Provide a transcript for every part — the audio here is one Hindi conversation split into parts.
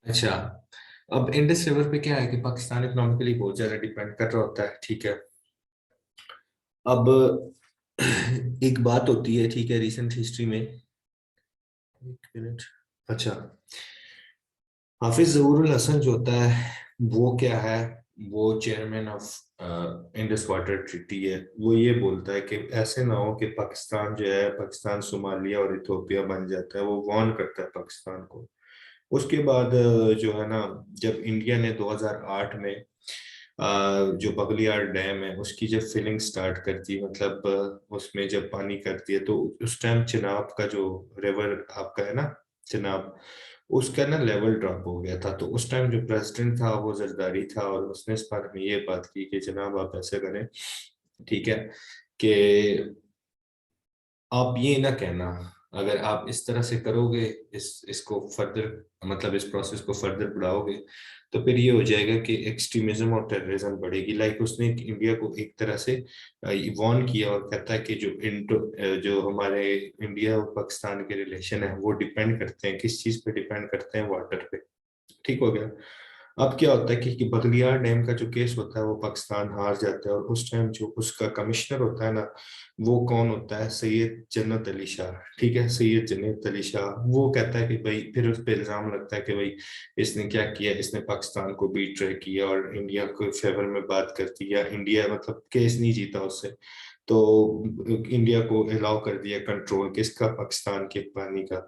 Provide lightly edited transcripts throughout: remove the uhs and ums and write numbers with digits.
अच्छा, अब इंडस रिवर पे क्या है कि पाकिस्तान इकोनॉमिकली बहुत ज्यादा डिपेंड कर रहा होता है, ठीक है। अब एक बात होती है, ठीक है, रिसेंट हिस्ट्री में। एक मिनट। अच्छा, हाफिज जहूरुल हसन जो होता है वो क्या है, वो chairman of Indus water treaty है। वो ये बोलता है कि ऐसे ना हो कि पाकिस्तान जो है, पाकिस्तान सोमालिया और इथोपिया बन जाता है। वो वार्न करता है पाकिस्तान को। उसके बाद जो है ना, जब इंडिया ने 2008 में जो बगलियार डैम है उसकी जब फिलिंग स्टार्ट कर दी, मतलब उसमें जब पानी करती है, तो उस टाइम चिनाब का जो रिवर आपका है ना, चिनाब, उसका ना लेवल ड्रॉप हो गया था। तो उस टाइम जो प्रेसिडेंट था वो जरदारी था, और उसने इस बारे में ये बात की कि जनाब आप ऐसे करें, ठीक है, कि आप ये ना कहना, अगर आप इस तरह से करोगे, इसको फर्दर, मतलब इस प्रोसेस को फर्दर बढ़ाओगे, तो फिर ये हो जाएगा कि एक्सट्रीमिज्म और टेररिज्म बढ़ेगी। लाइक उसने इंडिया को एक तरह से वार्न किया, और कहता है कि जो हमारे इंडिया और पाकिस्तान के रिलेशन है वो डिपेंड करते हैं, किस चीज पे डिपेंड करते हैं, वाटर पे। ठीक हो गया। अब क्या होता है कि बगलियार डैम का जो केस होता है वो पाकिस्तान हार जाता है, और उस टाइम जो उसका कमिश्नर होता है ना, वो कौन होता है, सैयद जन्नत अली शाह। ठीक है, सैयद जन्नत अली शाह वो कहता है कि भाई, फिर उस पर इल्जाम लगता है कि भाई इसने क्या किया, इसने पाकिस्तान को बीट्रे किया और इंडिया को फेवर में बात कर दी, या इंडिया मतलब केस नहीं जीता उससे, तो इंडिया को अलाउ कर दिया कंट्रोल किसका, पाकिस्तान के पानी का।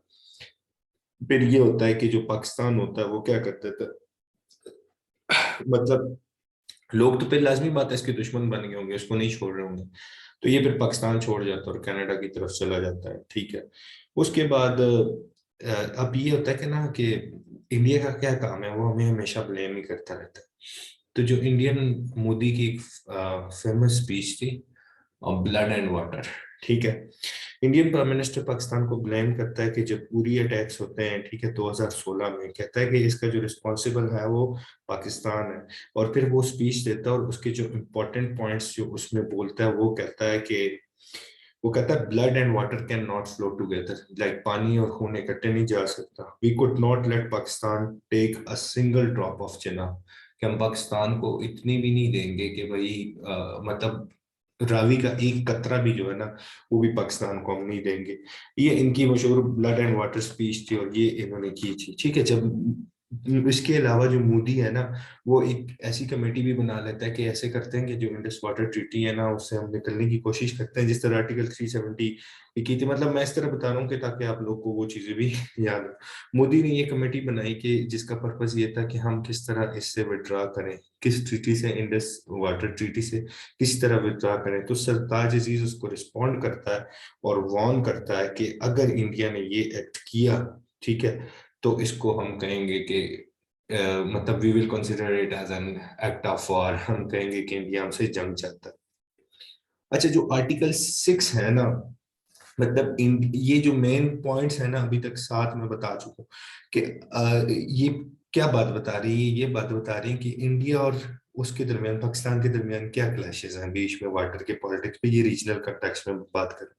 फिर ये होता है कि जो पाकिस्तान होता है वो क्या करता है, मतलब लोग तो फिर लाजमी बात है इसके दुश्मन बन गए होंगे, उसको नहीं छोड़ रहे होंगे, तो ये फिर पाकिस्तान छोड़ जाता है और कनाडा की तरफ चला जाता है, ठीक है। उसके बाद अब ये होता है कि ना कि इंडिया का क्या काम है, वो हमें हमेशा ब्लेम ही करता रहता है। तो जो इंडियन मोदी की फेमस स्पीच थी, ब्लड एंड वाटर, ठीक है, इंडियन प्राइम मिनिस्टर पाकिस्तान को ब्लेम करता है कि जब उरी अटैक्स होते हैं, ठीक है, 2016 में, कहता है कि इसका जो रिस्पॉन्सिबल है वो पाकिस्तान है। और फिर वो स्पीच देता है, और उसके जो इम्पोर्टेंट पॉइंट्स जो उसमें बोलता है, वो कहता है कि वो कहता है blood and water can not flow together, like पानी और खून इकट्ठे नहीं जा सकता। We could not let Pakistan take a single drop of Chenab, कि हम पाकिस्तान को इतनी भी नहीं देंगे कि भाई मतलब रावी का एक कतरा भी जो है ना, वो भी पाकिस्तान को हम नहीं देंगे। ये इनकी मशहूर ब्लड एंड वाटर स्पीच थी, और ये इन्होंने की थी, ठीक है। जब इसके अलावा जो मोदी है ना, वो एक ऐसी कमेटी भी बना लेता है कि ऐसे करते हैं कि जो इंडस वाटर ट्रीटी है ना, उससे हम निकलने की कोशिश करते हैं, जिस तरह आर्टिकल 370 की थी। मतलब मैं इस तरह बता रहा हूँ कि ताकि आप लोग को वो चीजें भी याद हो। मोदी ने ये कमेटी बनाई कि जिसका पर्पस ये था कि हम किस तरह इससे विड्रा करें, किस ट्रीटी से, इंडस वाटर ट्रीटी से किस तरह विड्रा करें। तो सरताज अजीज उसको रिस्पॉन्ड करता है और वार्न करता है कि अगर इंडिया ने ये एक्ट किया, ठीक है, तो इसको हम कहेंगे कि मतलब we will consider it as an act of war, हम कहेंगे कि इंडिया हमसे जंग चाहता है। अच्छा, जो आर्टिकल 6 है ना, मतलब ये जो मेन पॉइंट्स है ना, अभी तक 7 मैं बता चुका हूँ कि ये क्या बात बता रही है, ये बात बता रही है कि इंडिया और उसके दरमियान, पाकिस्तान के दरमियान क्या क्लैशेस हैं बीच में वाटर के पॉलिटिक्स पे, ये रीजनल कंटेक्स्ट में बात करें।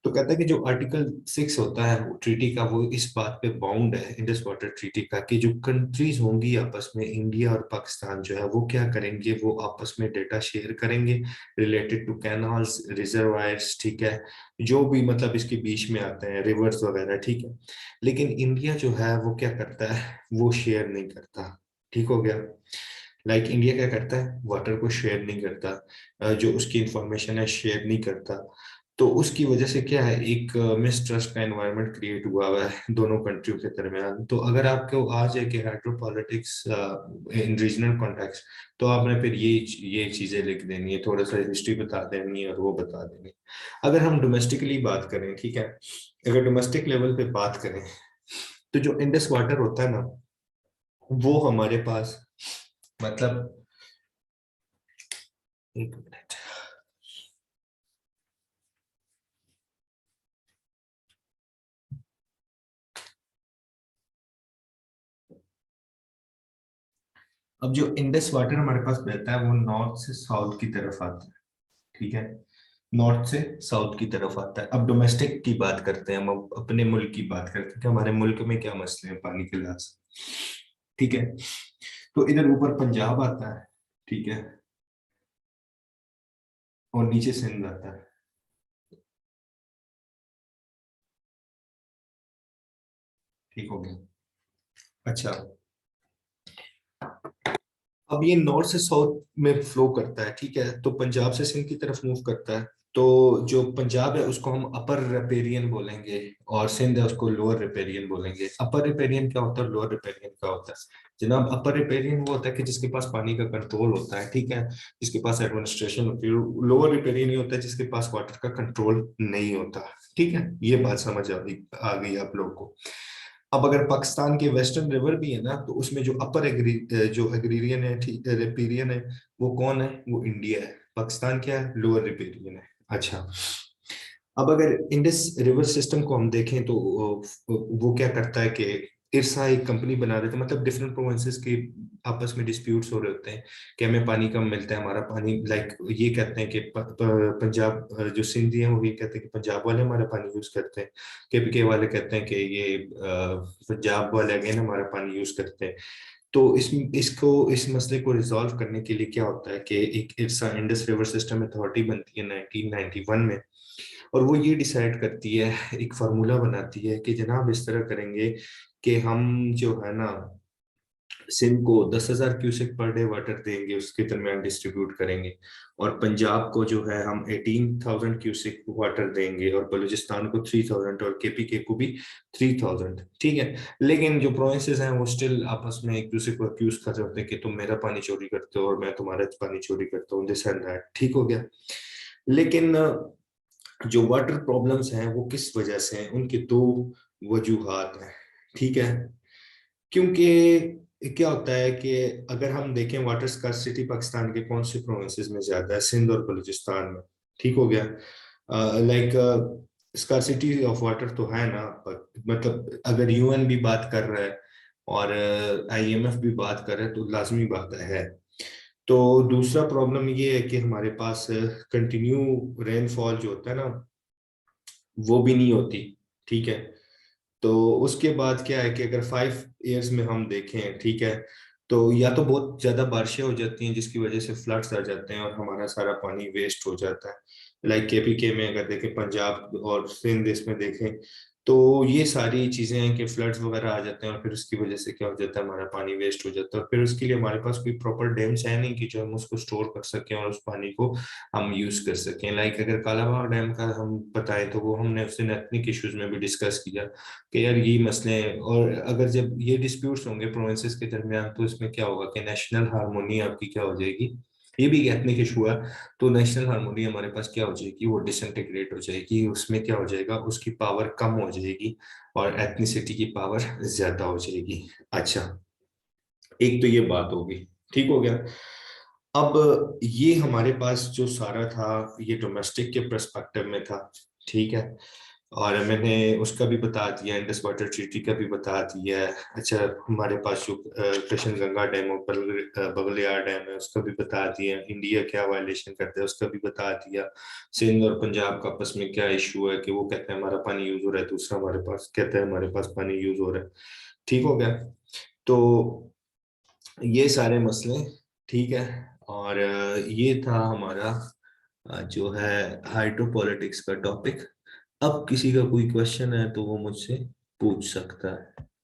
तो कहता है कि जो आर्टिकल 6 होता है ट्रीटी का, वो इस बात पे बाउंड है, इंडस वाटर ट्रीटी का, कि जो कंट्रीज होंगी आपस में, इंडिया और पाकिस्तान जो है, वो क्या करेंगे, वो आपस में डेटा शेयर करेंगे रिलेटेड टू कैनाल्स, रिजर्वायर्स, ठीक है, जो भी मतलब इसके बीच में आते हैं, रिवर्स वगैरह, ठीक है। लेकिन इंडिया जो है वो क्या करता है, वो शेयर नहीं करता। ठीक हो गया। लाइक इंडिया क्या करता है, वाटर को शेयर नहीं करता, जो उसकी इंफॉर्मेशन है शेयर नहीं करता। तो उसकी वजह से क्या है, एक मिसट्रस्ट का एनवायरनमेंट क्रिएट हुआ हुआ है दोनों कंट्रियों के दरमियान। तो अगर आपको आ जाए कि हाइड्रोपॉलिटिक्स इन रीजनल कॉन्टेक्स्ट, तो आपने फिर ये चीजें लिख देनी है, थोड़ा सा हिस्ट्री बता देनी है और वो बता देनी है। अगर हम डोमेस्टिकली बात करें, ठीक है, अगर डोमेस्टिक लेवल पे बात करें, तो जो इंडस वाटर होता है ना, वो हमारे पास, मतलब एक मिनट। अब जो इंडस वाटर हमारे पास बहता है वो नॉर्थ से साउथ की तरफ आता है, ठीक है, नॉर्थ से साउथ की तरफ आता है। अब डोमेस्टिक की बात करते हैं, हम अब अपने मुल्क की बात करते हैं कि हमारे मुल्क में क्या मसले हैं पानी के लिहाज से। ठीक है। तो इधर ऊपर पंजाब आता है, ठीक है, और नीचे सिंध आता है। ठीक हो गया। अच्छा, अब ये नॉर्थ से साउथ में फ्लो करता है, ठीक है, तो पंजाब से सिंध की तरफ मूव करता है। तो जो पंजाब है उसको हम अपर रिपेरियन बोलेंगे, और सिंध है उसको लोअर रिपेरियन बोलेंगे। अपर रिपेरियन क्या होता है, लोअर रिपेरियन क्या होता है? जनाब, अपर रिपेरियन वो होता है कि जिसके पास पानी का कंट्रोल होता है, ठीक है, जिसके पास एडमिनिस्ट्रेशन होती है। लोअर रिपेरियन ये होता है जिसके पास वाटर का कंट्रोल नहीं होता। ठीक है, ये बात समझ आ गई आप लोग को। अब अगर पाकिस्तान के वेस्टर्न रिवर भी है ना, तो उसमें जो अपर जो एग्रीरियन है, ठीक, रिपेरियन है, वो कौन है? वो इंडिया है। पाकिस्तान क्या है? लोअर रिपेरियन है। अच्छा, अब अगर इंडस रिवर सिस्टम को हम देखें तो वो क्या करता है कि इरसा एक कंपनी बना रहे थे, मतलब डिफरेंट प्रोविंसेस के आपस में डिस्प्यूट्स हो रहे होते हैं कि हमें पानी कम मिलता है, हमारा पानी, लाइक ये कहते हैं कि पंजाब, जो सिंधी हैं वो ये कहते हैं कि पंजाब वाले हमारा पानी यूज करते हैं, केपीके वाले कहते हैं कि ये पंजाब वाले अगेन हमारा पानी यूज करते हैं। तो इस मसले को रिजॉल्व करने के लिए क्या होता है कि एक इरसा इंडस रिवर सिस्टम अथॉरिटी बनती है 1991 में, और वो ये डिसाइड करती है, एक फार्मूला बनाती है कि जनाब इस तरह करेंगे कि हम जो है ना, सिंध को 10,000 क्यूसेक पर डे वाटर देंगे, उसके दरमियान डिस्ट्रीब्यूट करेंगे, और पंजाब को जो है हम 18,000 क्यूसेक वाटर देंगे, और बलूचिस्तान को 3,000, और केपीके को भी 3,000। ठीक है, लेकिन जो प्रोविंसेस हैं वो स्टिल आपस में एक दूसरे को अक्यूज कर रहे होते हैं कि तुम मेरा पानी चोरी करते हो और मैं तुम्हारा पानी चोरी करता हूँ, दिस एंड दैट। ठीक हो गया। लेकिन जो वाटर प्रॉब्लम्स हैं वो किस वजह से हैं, उनके दो वजूहात हैं। ठीक है, क्योंकि क्या होता है कि अगर हम देखें वाटर स्कार्सिटी पाकिस्तान के कौन से प्रोविंसेस में ज्यादा है, सिंध और बलूचिस्तान में। ठीक हो गया। लाइक स्कार्सिटी ऑफ वाटर तो है ना, मतलब अगर यूएन भी बात कर रहा है और आईएमएफ भी बात कर रहा है, तो लाजमी बात है। तो दूसरा प्रॉब्लम ये है कि हमारे पास कंटिन्यू रेनफॉल जो होता है ना, वो भी नहीं होती। ठीक है, तो उसके बाद क्या है कि अगर 5 ईयर्स में हम देखें, ठीक है, तो या तो बहुत ज्यादा बारिशें हो जाती हैं जिसकी वजह से फ्लड्स आ जाते हैं और हमारा सारा पानी वेस्ट हो जाता है। लाइक केपीके में अगर देखें, पंजाब और सिंध इसमें देखें, तो ये सारी चीजें हैं कि फ्लड्स वगैरह आ जाते हैं और फिर उसकी वजह से क्या हो जाता है, हमारा पानी वेस्ट हो जाता है। और फिर उसके लिए हमारे पास कोई प्रॉपर डैम्स है नहीं कि जो हम उसको स्टोर कर सकें और उस पानी को हम यूज कर सकें। लाइक अगर कालाबाग डैम का हम बताएं तो वो हमने उससे एथनिक इश्यूज में भी डिस्कस किया कि यार ये मसले हैं, और अगर जब ये डिस्प्यूट्स होंगे प्रोविंसेस के दरमियान, तो इसमें क्या होगा कि नेशनल हार्मोनी आपकी क्या हो जाएगी, ये भी एथनिक इशू है, तो नेशनल हार्मोनी हमारे पास क्या हो जाएगी, वो डिसइंटीग्रेट हो जाएगी, उसमें क्या हो जाएगा, उसकी पावर कम हो जाएगी और एथनिसिटी की पावर ज्यादा हो जाएगी। अच्छा, एक तो ये बात होगी। ठीक हो गया। अब ये हमारे पास जो सारा था, ये डोमेस्टिक के पर्सपेक्टिव में था। ठीक है, और मैंने उसका भी बता दिया, इंडस वाटर ट्रीटी का भी बता दिया है। अच्छा, हमारे पास जो कृष्ण गंगा डैम और बगलियार डैम है उसका भी बता दिया, इंडिया क्या वायलेशन करता है उसका भी बता दिया, सिंध और पंजाब का आपस में क्या इशू है कि वो कहते हैं हमारा पानी यूज हो रहा है, दूसरा हमारे पास कहता है हमारे पास पानी यूज हो रहा है। ठीक हो गया। तो ये सारे मसले, ठीक है, और ये था हमारा जो है हाइड्रोपॉलिटिक्स का टॉपिक। अब किसी का कोई क्वेश्चन है तो वो मुझसे पूछ सकता है।